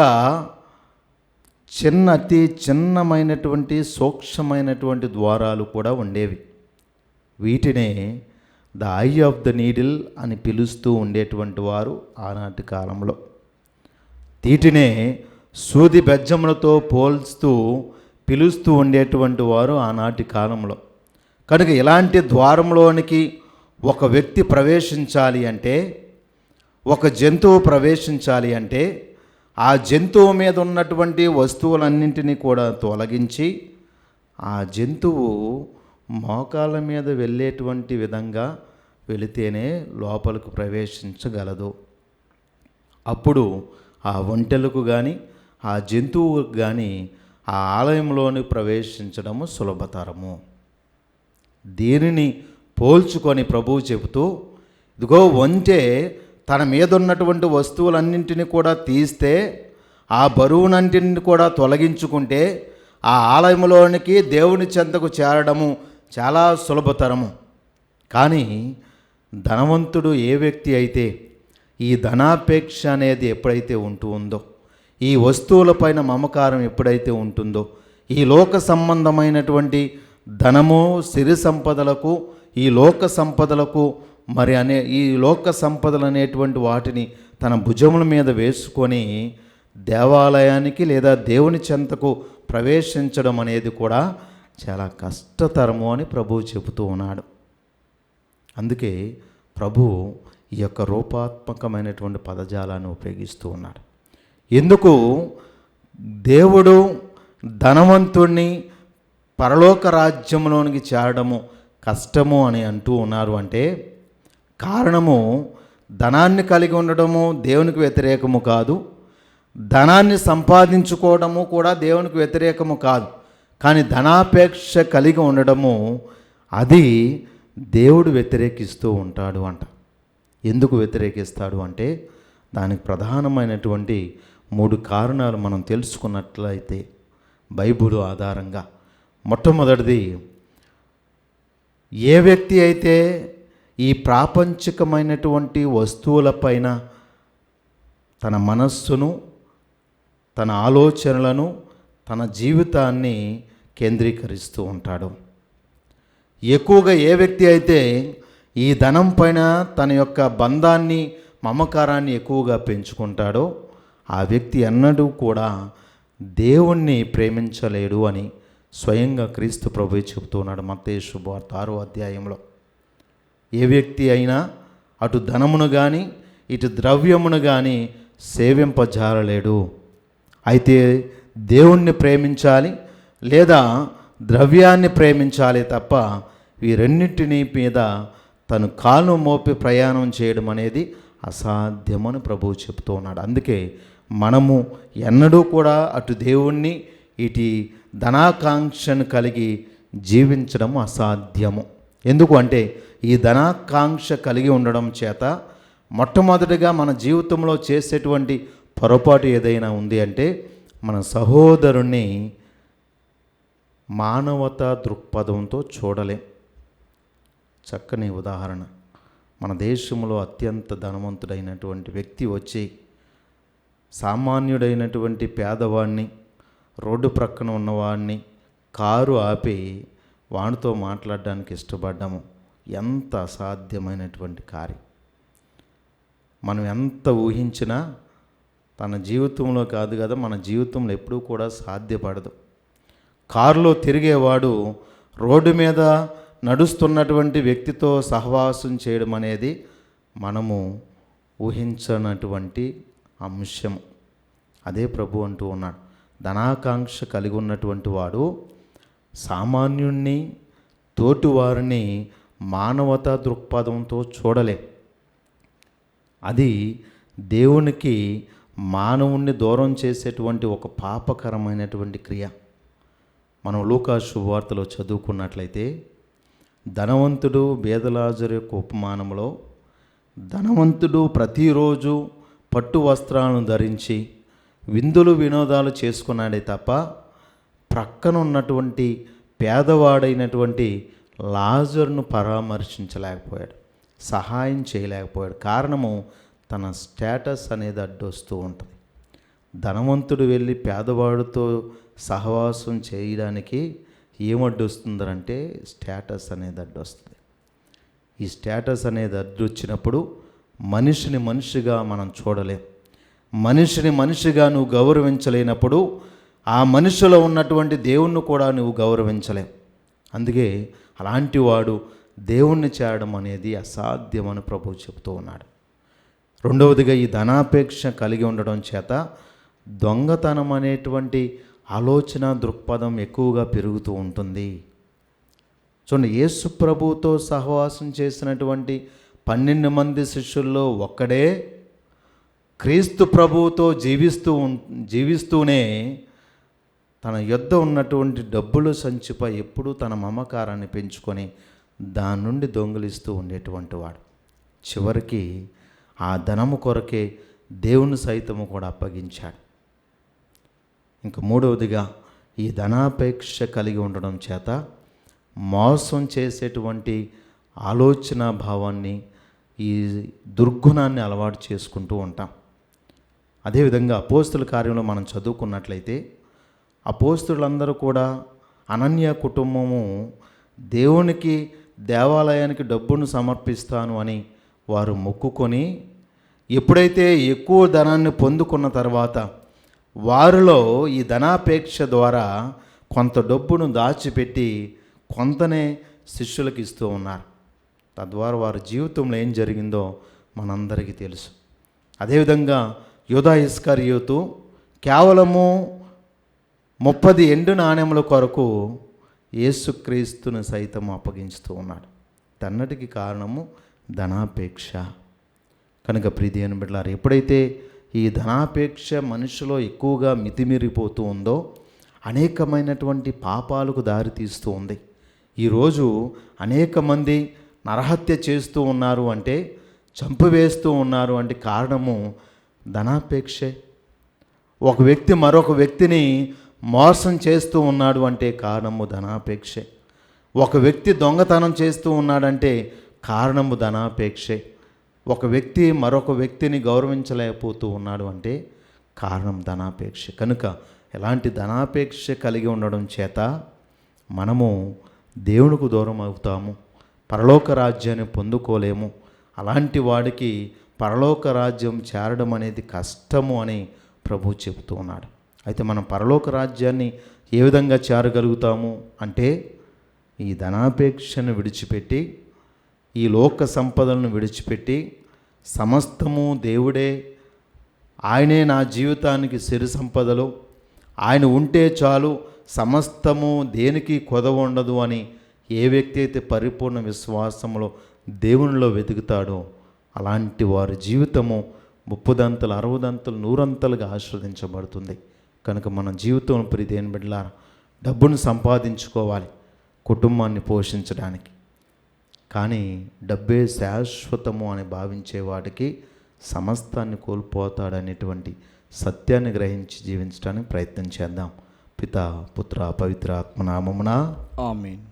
C: అతి చిన్నమైనటువంటి సూక్ష్మమైనటువంటి ద్వారాలు కూడా ఉండేవి. వీటినే the I of the needle అని పిలుస్తూ ఉండేటువంటి వారు ఆనాటి కాలంలో. వీటినే సూది బెజ్జములతో పోల్స్తూ పిలుస్తూ ఉండేటువంటి వారు ఆనాటి కాలంలో. కనుక ఇలాంటి ద్వారంలోనికి ఒక వ్యక్తి ప్రవేశించాలి అంటే, ఒక జంతువు ప్రవేశించాలి అంటే, ఆ జంతువు మీద ఉన్నటువంటి వస్తువులన్నింటినీ కూడా తొలగించి ఆ జంతువు మోకాళ్ళ మీద వెళ్ళేటువంటి విధంగా వెళితేనే లోపలికి ప్రవేశించగలదు. అప్పుడు ఆ ఒంటెలకు కానీ ఆ జంతువుకు కానీ ఆ ఆలయంలోని ప్రవేశించడము సులభతరము. దీనిని పోల్చుకొని ప్రభువు చెబుతూ, ఇదిగో ఒంటె తన మీద ఉన్నటువంటి వస్తువులన్నింటినీ కూడా తీస్తే, ఆ బరువునంటిని కూడా తొలగించుకుంటే ఆ ఆలయంలోనికి దేవుని చెంతకు చేరడము చాలా సులభతరము. కానీ ధనవంతుడు ఏ వ్యక్తి అయితే ఈ ధనాపేక్ష అనేది ఎప్పుడైతే ఉంటుందో, ఈ వస్తువులపైన మమకారం ఎప్పుడైతే ఉంటుందో, ఈ లోక సంబంధమైనటువంటి ధనము, సిరి సంపదలకు, ఈ లోక సంపదలకు ఈ లోక సంపదలు అనేటువంటి వాటిని తన భుజముల మీద వేసుకొని దేవాలయానికి లేదా దేవుని చెంతకు ప్రవేశించడం అనేది కూడా చాలా కష్టతరము అని ప్రభువు చెబుతూ ఉన్నాడు. అందుకే ప్రభువు ఈ యొక్క రూపాత్మకమైనటువంటి పదజాలాన్ని ఉపయోగిస్తూ ఉన్నాడు. ఎందుకు దేవుడు ధనవంతుణ్ణి పరలోక రాజ్యంలోనికి చేరడము కష్టము అని అంటూ ఉన్నారు అంటే, కారణము ధనాన్ని కలిగి ఉండడము దేవునికి వ్యతిరేకము కాదు, ధనాన్ని సంపాదించుకోవడము కూడా దేవునికి వ్యతిరేకము కాదు. కానీ ధనాపేక్ష కలిగి ఉండడము అది దేవుడు వ్యతిరేకిస్తూ ఉంటాడు అంట. ఎందుకు వ్యతిరేకిస్తాడు అంటే, దానికి ప్రధానమైనటువంటి 3 కారణాలు మనం తెలుసుకున్నట్లయితే బైబిల్ ఆధారంగా. మొట్టమొదటిది, ఏ వ్యక్తి అయితే ఈ ప్రాపంచికమైనటువంటి వస్తువులపైన తన మనస్సును, తన ఆలోచనలను, తన జీవితాన్ని కేంద్రీకరిస్తూ ఉంటాడు, ఎక్కువగా ఏ వ్యక్తి అయితే ఈ ధనం పైన తన యొక్క బంధాన్ని, మమకారాన్ని ఎక్కువగా పెంచుకుంటాడో ఆ వ్యక్తి ఎన్నడూ కూడా దేవుణ్ణి ప్రేమించలేడు అని స్వయంగా క్రీస్తు ప్రభువు చెబుతున్నాడు మత్తయి శుభవార్త 6వ అధ్యాయంలో. ఏ వ్యక్తి అయినా అటు ధనమును కానీ ఇటు ద్రవ్యమును కానీ సేవింపజాలలేడు. అయితే దేవుణ్ణి ప్రేమించాలి లేదా ద్రవ్యాన్ని ప్రేమించాలి తప్ప వీరెన్నింటినీ మీద తను కాలు మోపి ప్రయాణం చేయడం అనేది అసాధ్యమని ప్రభువు చెప్తూ ఉన్నాడు. అందుకే మనము ఎన్నడూ కూడా అటు దేవుణ్ణి ఇటు ధనాకాంక్షను కలిగి జీవించడం అసాధ్యము. ఎందుకు అంటే ఈ ధనాకాంక్ష కలిగి ఉండడం చేత మొట్టమొదటిగా మన జీవితంలో చేసేటువంటి పొరపాటు ఏదైనా ఉంది అంటే, మన సహోదరుణ్ణి మానవతా దృక్పథంతో చూడలేం. చక్కని ఉదాహరణ, మన దేశంలో అత్యంత ధనవంతుడైనటువంటి వ్యక్తి వచ్చి సామాన్యుడైనటువంటి పేదవాడిని, రోడ్డు ప్రక్కన ఉన్నవాడిని కారు ఆపి వాడితో మాట్లాడడానికి ఇష్టపడ్డాము. ఎంత అసాధ్యమైనటువంటి కార్యం. మనం ఎంత ఊహించినా తన జీవితంలో కాదు కదా, మన జీవితంలో ఎప్పుడూ కూడా సాధ్యపడదు. కారులో తిరిగేవాడు రోడ్డు మీద నడుస్తున్నటువంటి వ్యక్తితో సహవాసం చేయడం అనేది మనము ఊహించనటువంటి అంశం. అదే ప్రభు అంటూ ఉన్నాడు, ధనాకాంక్ష కలిగి ఉన్నటువంటి వాడు సామాన్యుణ్ణి, తోటివారిని మానవతా దృక్పథంతో చూడలే. అది దేవునికి మానవుణ్ణి దూరం చేసేటువంటి ఒక పాపకరమైనటువంటి క్రియ. మనం లూకా శుభవార్తలో చదువుకున్నట్లయితే ధనవంతుడు బేదలాజరు యొక్క ఉపమానంలో ధనవంతుడు ప్రతిరోజు పట్టు వస్త్రాలను ధరించి విందులు వినోదాలు చేసుకున్నాడే తప్ప ప్రక్కన ఉన్నటువంటి పేదవాడైనటువంటి లాజరును పరామర్శించలేకపోయాడు, సహాయం చేయలేకపోయాడు. కారణము తన స్టేటస్ అనేది అడ్డొస్తూ ఉంటుంది. ధనవంతుడు వెళ్ళి పేదవాడితో సహవాసం చేయడానికి ఏమడ్డొస్తుందంటే స్టేటస్ అనేది అడ్డొస్తుంది. ఈ స్టేటస్ అనేది అడ్డొచ్చినప్పుడు మనిషిని మనిషిగా మనం చూడలేం. మనిషిని మనిషిగా నువ్వు గౌరవించలేనప్పుడు ఆ మనిషిలో ఉన్నటువంటి దేవుణ్ణి కూడా నువ్వు గౌరవించలేం. అందుకే అలాంటి వాడు దేవుణ్ణి చేరడం అనేది అసాధ్యమని ప్రభువు చెబుతూ ఉన్నాడు. రెండవదిగా, ఈ ధనాపేక్ష కలిగి ఉండడం చేత దొంగతనం అనేటువంటి ఆలోచన దృక్పథం ఎక్కువగా పెరుగుతూ ఉంటుంది. చూడండి, యేసు ప్రభువుతో సహవాసం చేసినటువంటి 12 మంది శిష్యుల్లో ఒక్కడే క్రీస్తు ప్రభువుతో జీవిస్తూనే తన యొద్ద ఉన్నటువంటి డబ్బుల సంచిపై ఎప్పుడూ తన మమకారాన్ని పెంచుకొని దాని నుండి దొంగిలిస్తూ ఉండేటువంటి వాడు. చివరికి ఆ ధనము కొరకే దేవుని సైతము కూడా అప్పగించాడు. ఇంకా మూడవదిగా, ఈ ధనాపేక్ష కలిగి ఉండడం చేత మోసం చేసేటువంటి ఆలోచన భావాన్ని, ఈ దుర్గుణాన్ని అలవాటు చేసుకుంటూ ఉంటాం. అదేవిధంగా అపోస్తుల కార్యంలో మనం చదువుకున్నట్లయితే అపోస్తులందరూ కూడా అనన్య కుటుంబము దేవునికి దేవాలయానికి డబ్బును సమర్పిస్తాను అని వారు మొక్కుకొని ఎప్పుడైతే ఎక్కువ ధనాన్ని పొందుకున్న తర్వాత వారిలో ఈ ధనాపేక్ష ద్వారా కొంత డబ్బును దాచిపెట్టి కొంతనే శిష్యులకు ఇస్తూ ఉన్నారు. తద్వారా వారి జీవితంలో ఏం జరిగిందో మనందరికీ తెలుసు. అదేవిధంగా యూదా ఇస్కరియోతు కేవలము 30 ఎండు నాణెముల కొరకు యేసుక్రీస్తును సైతం అప్పగించుతూ ఉన్నాడు. తన్నటికి కారణము ధనాపేక్ష. కనుక ప్రియమైన బిడ్డలారా, ఎప్పుడైతే ఈ ధనాపేక్ష మనిషిలో ఎక్కువగా మితిమీరిపోతూ ఉందో అనేకమైనటువంటి పాపాలకు దారితీస్తూ ఉంది. ఈరోజు అనేక మంది నరహత్య చేస్తూ ఉన్నారు అంటే, చంపివేస్తూ ఉన్నారు అంటే కారణము ధనాపేక్షే. ఒక వ్యక్తి మరొక వ్యక్తిని మోసం చేస్తూ ఉన్నాడు అంటే కారణము ధనాపేక్షే. ఒక వ్యక్తి దొంగతనం చేస్తూ ఉన్నాడంటే కారణము ధనాపేక్షే. ఒక వ్యక్తి మరొక వ్యక్తిని గౌరవించలేకపోతూ ఉన్నాడు అంటే కారణం ధనాపేక్ష. కనుక ఎలాంటి ధనాపేక్ష కలిగి ఉండడం చేత మనము దేవునికి దూరం అవుతాము, పరలోక రాజ్యాన్ని పొందుకోలేము. అలాంటి వాడికి పరలోక రాజ్యం చేరడం అనేది కష్టము అని ప్రభు చెబుతూ ఉన్నాడు. అయితే మనం పరలోక రాజ్యాన్ని ఏ విధంగా చేరగలుగుతాము అంటే, ఈ ధనాపేక్షను విడిచిపెట్టి, ఈ లోక సంపదలను విడిచిపెట్టి, సమస్తము దేవుడే, ఆయనే నా జీవితానికి సిరి సంపదలు, ఆయన ఉంటే చాలు, సమస్తము దేనికి కొదవ ఉండదు అని ఏ వ్యక్తి అయితే పరిపూర్ణ విశ్వాసంలో దేవునిలో వెతుకుతాడో అలాంటి వారి జీవితము 30 60 100 ఆశీర్వదించబడుతుంది. కనుక మన జీవితం ప్రియమైన బిడ్డలారా, డబ్బును సంపాదించుకోవాలి కుటుంబాన్ని పోషించడానికి. కానీ డబ్బే శాశ్వతము అని భావించే వాడికి సమస్తాన్ని కోల్పోతాడనేటువంటి సత్యాన్ని గ్రహించి జీవించడానికి ప్రయత్నం చేద్దాం. పితా పుత్ర పవిత్ర ఆత్మ నామమున
A: ఆమేన్.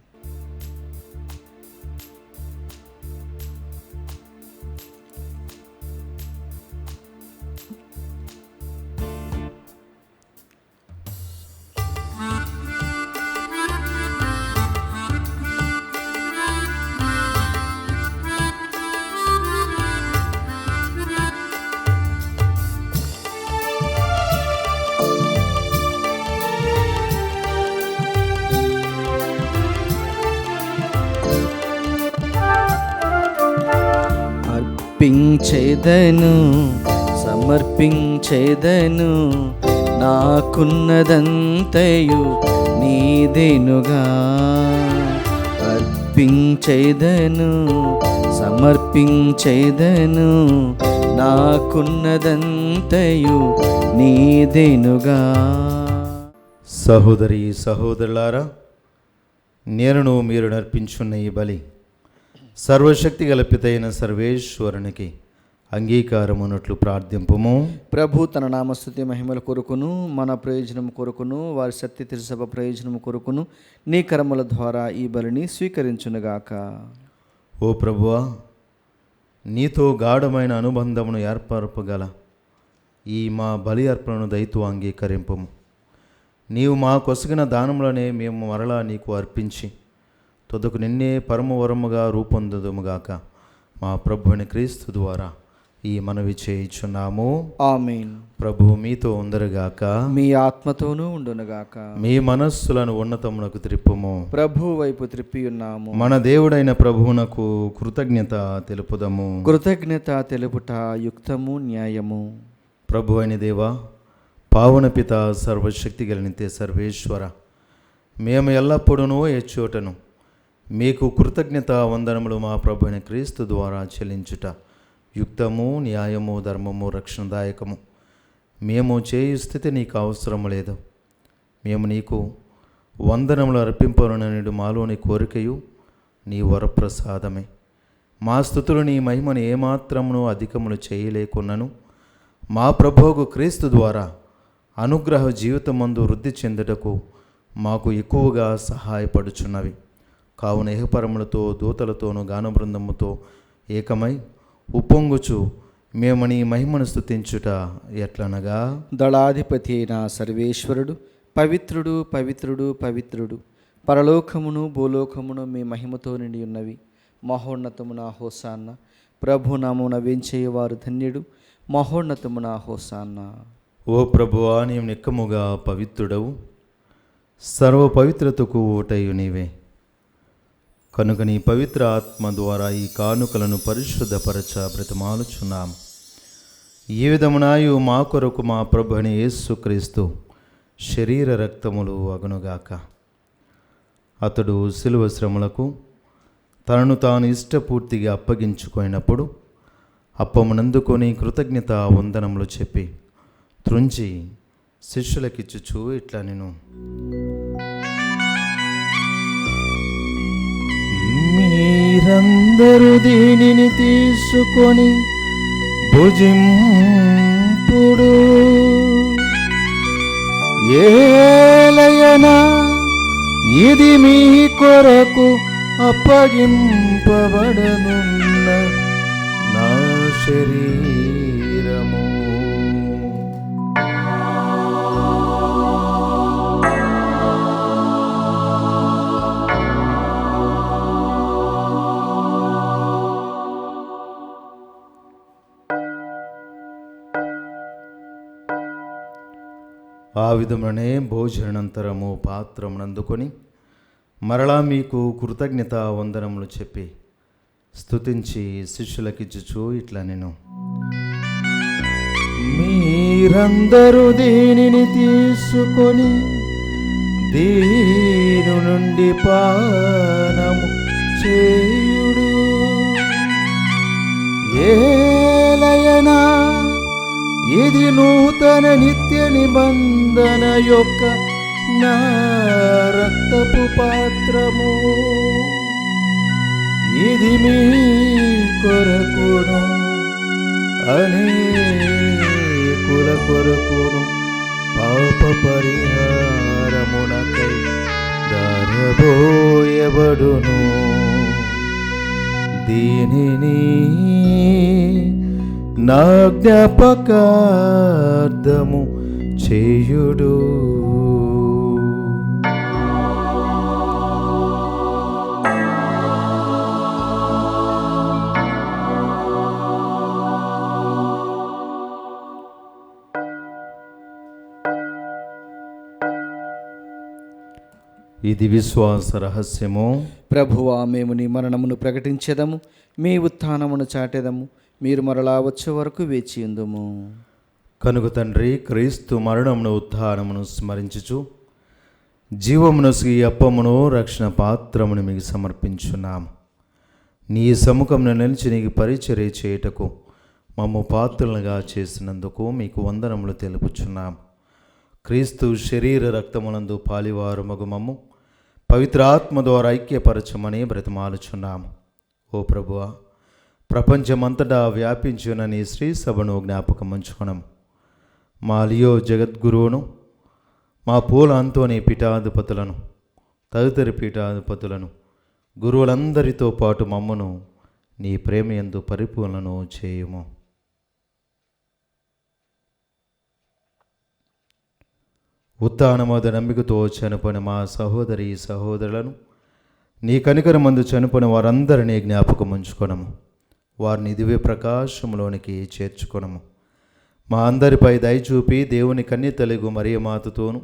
A: అర్పించేదను సమర్పించేదను, నాకున్నదంతయు నీదేనుగా. అర్పించేదను సమర్పించేదను, నాకున్నదంతయు నీదేనుగా.
C: సహోదరి సహోదరులారా, నేనును మీరు నర్పించున్న ఈ బలి సర్వశక్తి గలపితైన సర్వేశ్వరునికి అంగీకారమున్నట్లు ప్రార్థింపుము.
A: ప్రభు తన నామస్తుతి మహిమల కొరకును, మన ప్రయోజనం కొరకును, వారి సత్య తిరుసభ ప్రయోజనం కొరకును నీ కర్మల ద్వారా ఈ బలిని స్వీకరించునుగాక.
C: ఓ ప్రభువా, నీతో గాఢమైన అనుబంధమును ఏర్పరపగల ఈ మా బలి అర్పణను దయతో అంగీకరింపము. నీవు మా కొసగిన దానములనే మేము మరలా నీకు అర్పించి తుదకు నిన్నే పరమవరముగా రూపొందుదుముగాక. మా ప్రభుని క్రీస్తు ద్వారా ఈ మనవి చేయుచున్నాము.
A: ఆమేన్.
C: ప్రభు మీతో ఉందరుగాక,
A: మీ ఆత్మతోనూ ఉండునుగాక.
C: మీ మనస్సులను ఉన్నతమునకు త్రిప్పుము.
A: ప్రభు వైపు త్రిప్పి ఉన్నాము.
C: మన దేవుడైన ప్రభువునకు కృతజ్ఞత తెలుపుదము.
A: కృతజ్ఞత తెలుపుట యుక్తము, న్యాయము.
C: ప్రభు అయిన దేవా, పావన పిత, సర్వశక్తి గలనితే సర్వేశ్వర, మేము ఎల్లప్పుడూ ఎచ్చోటను మీకు కృతజ్ఞత వందనములు మా ప్రభు అయిన క్రీస్తు ద్వారా చెల్లించుట యుక్తము, న్యాయము, ధర్మము, రక్షణదాయకము. మేము చేయు స్థితి నీకు అవసరము లేదు. మేము నీకు వందనములు అర్పింపనడు మాలోని కోరికయు నీ వరప్రసాదమే. మా స్తుతులు నీ మహిమను ఏమాత్రమును అధికములు చేయలేకున్నను మా ప్రభువుకు క్రీస్తు ద్వారా అనుగ్రహ జీవితమందు వృద్ధి చెందుటకు మాకు ఎక్కువగా సహాయపడుచున్నవి. కావున ఏహపరములతో, దూతలతోనూ, గానబృందముతో ఏకమై ఉప్పొంగుచు మేము నీ మహిమను స్తుతించుట ఎట్లనగా,
A: దళాధిపతి అయిన సర్వేశ్వరుడు పవిత్రుడు, పవిత్రుడు, పవిత్రుడు, పరలోకమును భూలోకమును మీ మహిమతో నిండి ఉన్నవి. మహోన్నతమున హోసాన్న. ప్రభునామమున వేంచేయవారు ధన్యుడు. మహోన్నతమున హోసాన్న.
C: ఓ ప్రభువా, నీవు నిక్కముగా పవిత్రుడవు, సర్వ పవిత్రతకు ఓటయు నీవే. కనుక నీ పవిత్ర ఆత్మ ద్వారా ఈ కానుకలను పరిశుద్ధపరచ బ్రతిమాలుచున్నాము. ఈ విధమునాయు మా కొరకు మా ప్రభు అయిన యేసుక్రీస్తు శరీర రక్తములు అగునుగాక. అతడు శిలువ శ్రమలకు తనను తాను ఇష్టపూర్తిగా అప్పగించుకున్నప్పుడు అప్పమునందుకొని కృతజ్ఞత వందనములు చెప్పి త్రుంచి శిష్యులకిచ్చుచు ఇట్లా నేను, మీరందరూ దీనిని తీసుకొని భుజింపుడు. ఏలయనా ఇది మీ కొరకు అప్పగింపబడనున్న నా శరీరము. ఆ విధమునే భోజనంతరము పాత్రమునందుకొని మరలా మీకు కృతజ్ఞత వందనములు చెప్పి స్తుతించి శిష్యులకిచ్చుచు ఇట్లా నేను, మీరందరూ దీనిని తీసుకొని దీని నుండి పానము చేయుడు. ఏలయనా ఇది నూతన నిత్య నిబంధన యొక్క నా రక్తపు పాత్రము. ఇది మీ కొరకును అనేకుల కొరకును పాప పరిహారమునకై దారబోయబడును. దీనిని నా జ్ఞాపకార్థము చేయుడు. ఇది విశ్వాస రహస్యము.
A: ప్రభువా, మేము నీ మరణమును ప్రకటించెదము, మీ ఉత్థానమును చాటెదము. మీరు మరలా వచ్చే వరకు వేచి ఉందుము.
C: కనుక తండ్రి, క్రీస్తు మరణమును ఉత్థానమును స్మరించుచు జీవమును ఈ అప్పమును రక్షణ పాత్రమును మీకు సమర్పించున్నాము. నీ సముఖంను నిలిచి నీకు పరిచర్య చేయుటకు మమ్ము పాత్రలుగా చేసినందుకు మీకు వందనములు తెలుపుచున్నాము. క్రీస్తు శరీర రక్తములందు పాలివారమగు మమ్ము పవిత్రాత్మ ద్వారా ఐక్యపరచమని బ్రతిమాలుచున్నాము. ఓ ప్రభువా, ప్రపంచమంతటా వ్యాపించిన నీ శ్రీ సభను జ్ఞాపకం ఉంచుకున్నాము. మా లియో జగద్గురువును, మా పూల అంతోని పీఠాధిపతులను, తదితర పీఠాధిపతులను, గురువులందరితో పాటు మమ్మను నీ ప్రేమ యందు పరిపూర్ణను చేయుము. ఉత్థానమోద నమ్మికతో చనిపోయిన మా సహోదరి సహోదరులను, నీ కనికరమందు చనిపోయిన వారందరినీ జ్ఞాపకం ఉంచుకొనము. వారిని దివ్య ప్రకాశంలోనికి చేర్చుకొనము. మా అందరిపై దయచూపి దేవుని కన్యతలుగు మరియ మాతతోను,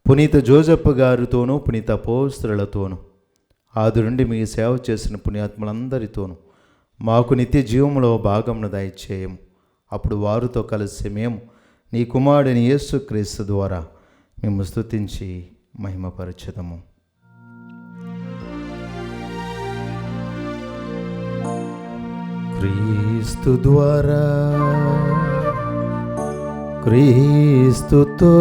C: పునీత జోజప్ప గారితోనూ, పునీత అపోస్తలులతోనూ, ఆది నుండి మీ సేవ చేసిన పుణ్యాత్ములందరితోనూ మాకు నిత్య జీవములో భాగమును దయచేయము. అప్పుడు వారితో కలిసి మేము నీ కుమారుడిని యేసుక్రీస్తు ద్వారా మేము స్తుతించి మహిమపరచుదము. క్రీస్తు ద్వారా, క్రీస్తుతో,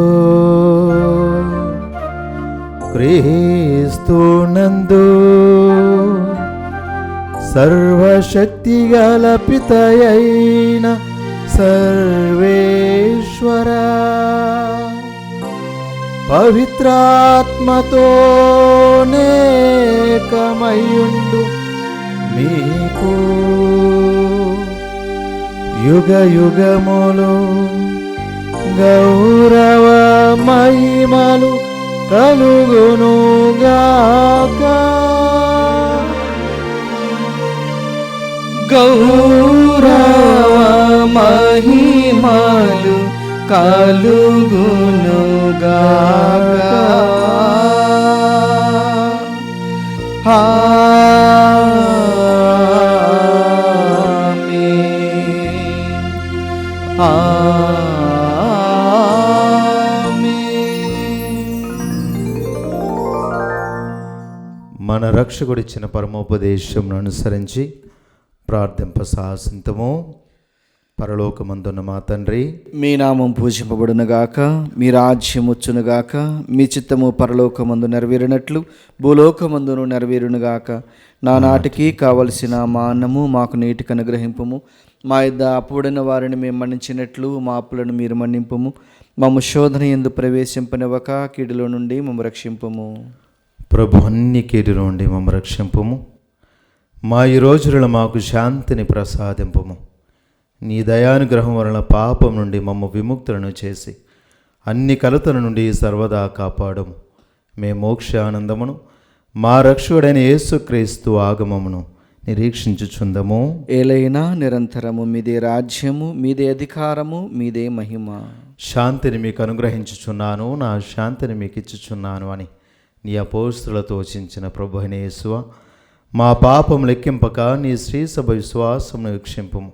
C: క్రీస్తునందు సర్వశక్తిగల పితయైన సర్వేశ్వరా, పవిత్రాత్మతోనేకమయుండు మీకు యుగ యుగములు గౌరవ మహిమలు కలుగునుగాక.
A: గౌరవ మహిమలు కలుగునుగాక.
C: మన రక్షకుడిచ్చిన పరమోపదేశంను అనుసరించి ప్రార్థింప సాహసింతము. పరలోకమందున్న మా తండ్రి,
A: మీ నామం పూజింపబడునుగాక, మీ రాజ్యం వచ్చునుగాక, మీ చిత్తము పరలోకమందు నెరవేరినట్లు భూలోకమందును నెరవేరునుగాక. నానాటికి కావలసిన మా అన్నము మాకు నీటికి అనుగ్రహింపుము. మా యొద్ద అప్పుడైన వారిని మేము మన్నించినట్లు మా అప్పులను మీరు మన్నింపుము. మమ్ము శోధన యందు ప్రవేశింపనివ్వక కీడులో నుండి మమ్ము రక్షింపుము.
C: ప్రభు, అన్ని కీడు నుండి మమ్మ రక్షింపుము. మా ఈ రోజులలో మాకు శాంతిని ప్రసాదింపుము. నీ దయానుగ్రహం వలన పాపం నుండి మమ్మ విముక్తులను చేసి అన్ని కలతల నుండి సర్వదా కాపాడము. మేము మోక్ష ఆనందమును మా రక్షకుడైన యేసుక్రీస్తు ఆగమమును నిరీక్షించుచుందము.
A: ఏలైనా నిరంతరము మీదే రాజ్యము, మీదే అధికారము, మీదే మహిమ.
C: శాంతిని మీకు అనుగ్రహించుచున్నాను, నా శాంతిని మీకు ఇచ్చుచున్నాను అని నీ అపోస్తులతో చించిన ప్రభు అయిన యేసువా, మా పాపం లెక్కింపక నీ శ్రీసభ విశ్వాసమును వీక్షింపుము.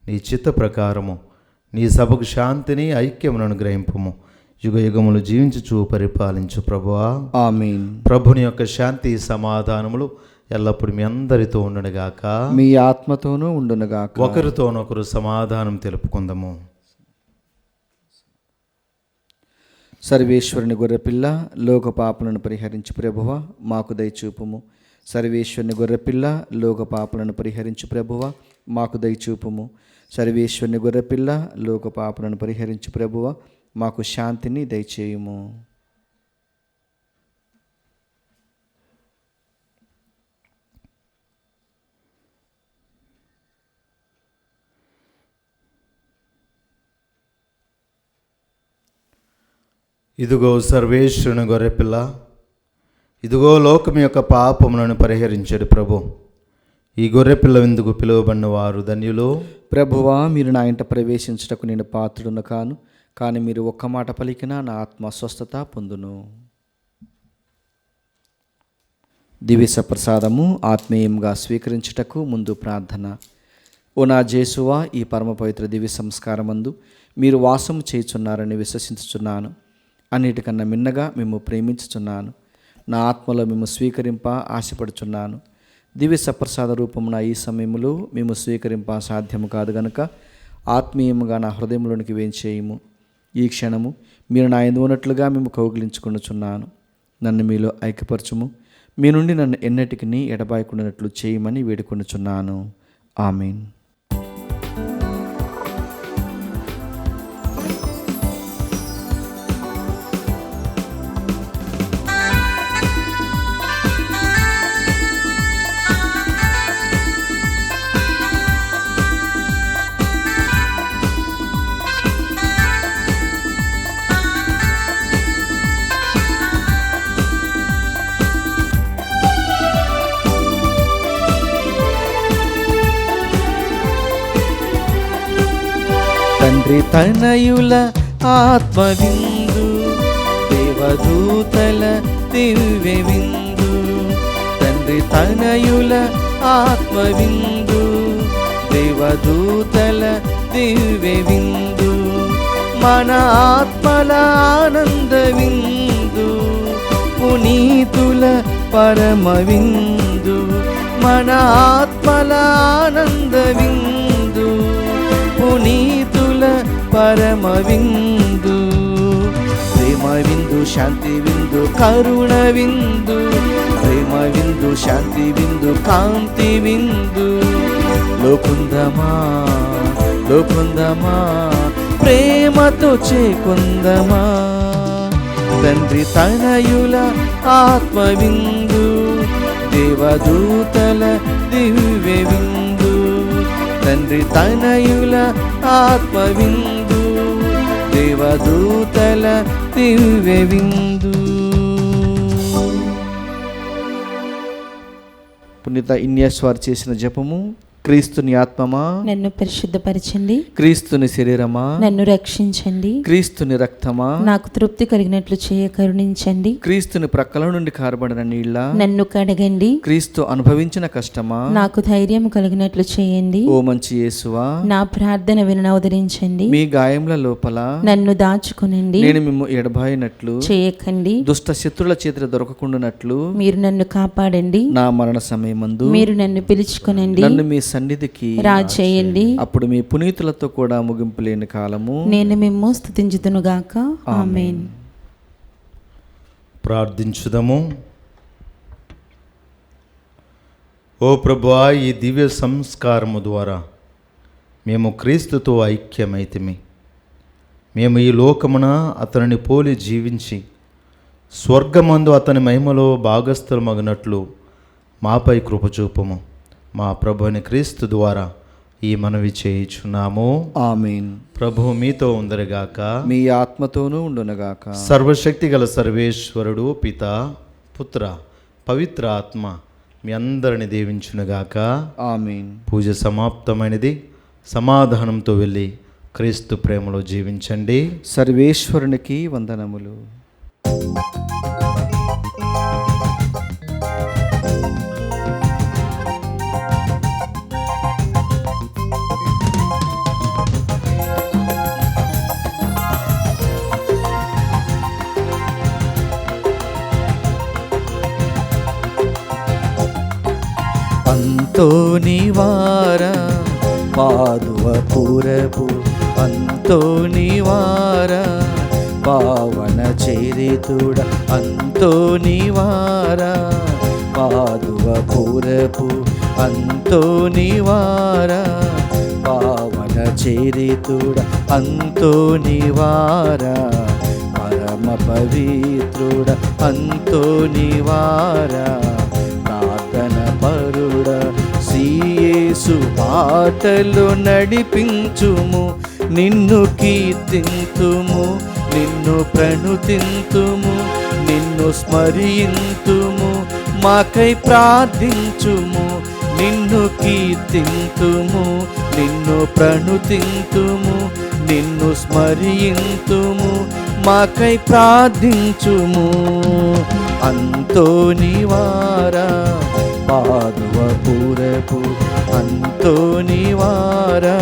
C: నీ చిత్త ప్రకారము నీ సభకు శాంతిని ఐక్యమును అనుగ్రహింపుము. యుగ యుగములు జీవించుచు పరిపాలించు ప్రభువా,
A: ఆమేన్.
C: ప్రభుని యొక్క శాంతి సమాధానములు ఎల్లప్పుడు మీ అందరితో ఉండునుగాక,
A: మీ ఆత్మతోనూ ఉండునుగాక.
C: ఒకరితోనొకరు సమాధానం తెలుపుకుందాము.
A: సర్వేశ్వరుని గొర్రెపిల్ల, లోక పాపలను పరిహరించు ప్రభువ మాకు దయచూపుము. సర్వేశ్వరుని గొర్రెపిల్ల, లోక పాపలను పరిహరించు ప్రభువ మాకు దయచూపుము. సర్వేశ్వరుని గొర్రెపిల్ల, లోక పాపలను పరిహరించు ప్రభువ మాకు శాంతిని దయచేయుము.
C: ఇదిగో సర్వేశ్వరుని గొర్రెపిల్ల, ఇదిగో లోకం యొక్క పాపములను పరిహరించడు ప్రభు. ఈ గొర్రెపిల్ల విందుకు పిలువబడిన వారు ధన్యులు.
A: ప్రభువా, మీరు నా ఇంట ప్రవేశించుటకు నేను పాత్రుడును కాను, కానీ మీరు ఒక్క మాట పలికినా నా ఆత్మ స్వస్థత పొందును. దివ్య ప్రసాదము ఆత్మీయంగా స్వీకరించుటకు ముందు ప్రార్థన. ఓ నా జేసువా, ఈ పరమ పవిత్ర దివ్య సంస్కారమందు మీరు వాసము చేయుచున్నారని విశ్వసించుచున్నాను. అన్నిటికన్నా మిన్నగా మేము ప్రేమించుచున్నాను. నా ఆత్మలో మేము స్వీకరింప ఆశపడుచున్నాను. దివ్య సప్రసాద రూపమున ఈ సమయంలో మేము స్వీకరింప సాధ్యము కాదు గనుక ఆత్మీయముగా నా హృదయంలోనికి వేంచేయము. ఈ క్షణము మీరు నా యందు ఉన్నట్లుగా మేము కౌగిలించుకొనుచున్నాను. నన్ను మీలో ఐక్యపరచుము. మీ నుండి నన్ను ఎన్నటికి ఎడబాయకుండానట్లు చేయమని వేడుకొనుచున్నాను. ఆమేన్. తండ్రి తనయుల ఆత్మవిందు, దేవదూతల దివ్య విందు. తండ్రి తనయుల ఆత్మవిందు, దేవదూతల దివ్య విందు. మన ఆత్మల ఆనంద విందు, పునీతుల పరమ విందు. మన ఆత్మల ఆనంద విందు, పునీతుల పరమ విందు. ప్రేమ విందు, శాంతి విందు, కరుణ విందు. ప్రేమ విందు, శాంతి విందు, కాంతి విందు. లోకుందమా లోకుందమా, ప్రేమతో చేకుందమా. తండ్రి తనయుల ఆత్మవిందు, దేవదూతల దివ్య విందు. తండ్రి తనయుల ఆత్మవిందు, దేవదూతల దివ్య విందు. పునీత ఇన్యాస్ వారు చేసిన జపము. క్రీస్తుని ఆత్మమా
B: నన్ను పరిశుద్ధపరచండి,
A: క్రీస్తుని శరీరమా
B: నన్ను రక్షించండి,
A: క్రీస్తుని రక్తమా
B: నాకు తృప్తి కలిగినట్లు చేయ కరుణించండి.
A: క్రీస్తుని ప్రక్కల నుండి కారబడిన నీళ్ళ
B: నన్ను కడగండి,
A: క్రీస్తు అనుభవించిన కష్టమా
B: నాకు ధైర్యం కలిగినట్లు చేయండి.
A: ఓ మంచి యేసువా,
B: నా ప్రార్థన వినవదరించండి,
A: మీ గాయముల లోపల
B: నన్ను దాచుకునండి.
A: నేను మిమ్ము ఎడబాయినట్లు
B: చేయకండి,
A: దుష్ట శత్రుల చేతులు దొరకకుండానట్లు
B: మీరు నన్ను కాపాడండి.
A: నా మరణ సమయమందు
B: మీరు నన్ను పిలుచుకునండి,
A: నన్ను మీ సన్నిధికి
B: రాచేయండి.
A: అప్పుడు మీ పునీతులతో కూడా ముగింపు లేని కాలము
B: నేను మిమ్ము స్తుతించుదునుగాక. ఆమేన్.
C: ప్రార్థించుదము. ఓ ప్రభువా, ఈ దివ్య సంస్కారము ద్వారా మేము క్రీస్తుతో ఐక్యమైతిమి. మేము ఈ లోకమున అతనిని పోలి జీవించి స్వర్గమందు అతని మహిమలో భాగస్థులమగినట్లు మాపై కృప చూపము. మా ప్రభుని క్రీస్తు ద్వారా ఈ మనవి చేయుచున్నాము.
A: ఆమేన్.
C: ప్రభువు మీతో ఉందరుగాక,
A: మీ ఆత్మతోనూ ఉండునగాక.
C: సర్వశక్తి గల సర్వేశ్వరుడు పిత, పుత్ర, పవిత్ర ఆత్మ మీ అందరిని దీవించునుగాక.
A: ఆమేన్.
C: పూజ సమాప్తమైనది. సమాధానంతో వెళ్ళి క్రీస్తు ప్రేమలో జీవించండి.
A: సర్వేశ్వరునికి వందనములు. అంతోనివార పాదువ పూరపు, అంతోనివార పావన చరితుడ. అంతోనివార పాదువ పూరపు, అంతోనివార పావన చరితుడ. అంతోనివార పరమ పవిత్రుడ. అంతోనివార పరుడ. యేసు బాటలో నడిపించుము, నిన్ను కీర్తింతుము, నిన్ను ప్రణుతింతుము, నిన్ను స్మరింతుము, మాకై ప్రార్థించుము. నిన్ను కీర్తింతుము, నిన్ను ప్రణుతింతుము, నిన్ను స్మరింతుము, మాకై ప్రార్థించుము. అంతోనివార పాదువ దూరపు అంతోని వారా